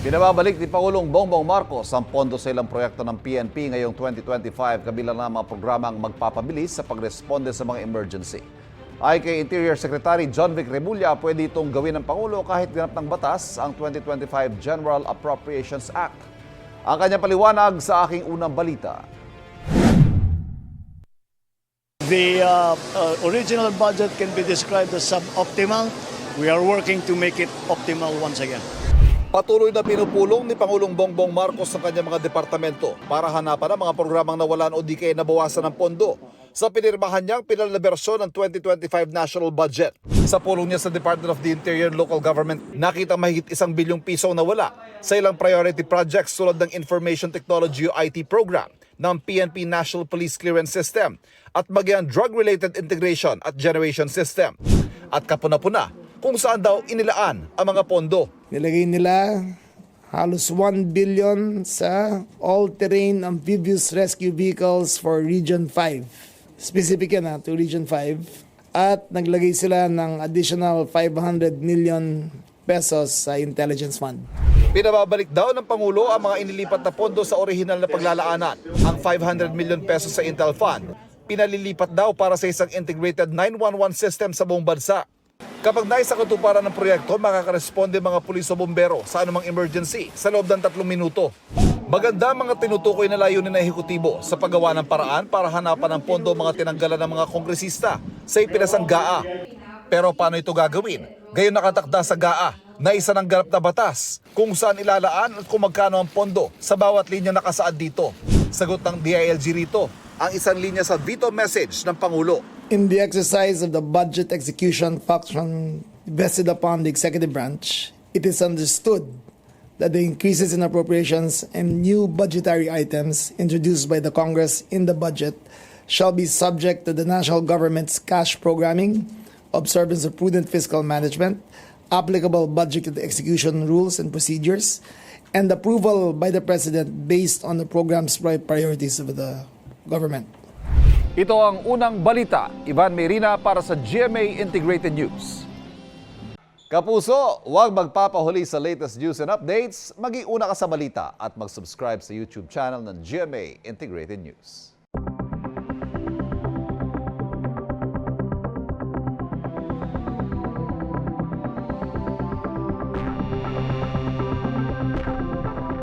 Binababalik ni Pangulong Bongbong Marcos ang pondo sa ilang proyekto ng PNP ngayong 2025 kabilang na mga programang magpapabilis sa pagresponde sa mga emergency. Ay kay Interior Secretary John Vic Remulla, pwede itong gawin ng Pangulo kahit ganap ng batas ang 2025 General Appropriations Act. Ang kanyang paliwanag sa aking unang balita. The original budget can be described as suboptimal. We are working to make it optimal once again. Patuloy na pinupulong ni Pangulong Bongbong Marcos sa kanyang mga departamento para hanapan ang mga programang nawalan o di kaya nabawasan ng pondo sa pinirmahan niyang pinal na bersyon ng 2025 National Budget. Sa pulong niya sa Department of the Interior and Local Government, nakita mahigit 1 bilyong piso na wala sa ilang priority projects tulad ng Information Technology o IT program ng PNP National Police Clearance System at maging drug-related integration at generation system. At kapuna-puna kung saan daw inilaan ang mga pondo. Nilagay nila halos 1 billion sa all-terrain amphibious rescue vehicles for Region 5. Specific yan to Region 5. At naglagay sila ng additional 500 million pesos sa Intelligence Fund. Pinababalik daw ng Pangulo ang mga inilipat na pondo sa orihinal na paglalaanan. Ang 500 million pesos sa Intel Fund, pinalilipat daw para sa isang integrated 911 system sa buong bansa. Kapag naisa katuparan ng proyekto, makakaresponde mga pulis o bombero sa anumang emergency sa loob ng 3 minuto. Maganda mga tinutukoy na layunin ng ehekutibo sa paggawa ng paraan para hanapan ng pondo mga tinanggalan ng mga kongresista sa ipinasang GAA. Pero paano ito gagawin? Gayon nakatakda sa GAA na isa ng ganap na batas kung saan ilalaan at kung magkano ang pondo sa bawat linya nakasaad dito. Sagot ng DILG rito, ang isang linya sa veto message ng Pangulo. In the exercise of the budget execution function vested upon the executive branch, it is understood that the increases in appropriations and new budgetary items introduced by the Congress in the budget shall be subject to the national government's cash programming, observance of prudent fiscal management, applicable budget execution rules and procedures, and approval by the President based on the program's priorities of the government. Ito ang unang balita. Ivan Mayrina para sa GMA Integrated News. Kapuso, huwag magpapahuli sa latest news and updates. Maging una ka sa balita at mag-subscribe sa YouTube channel ng GMA Integrated News.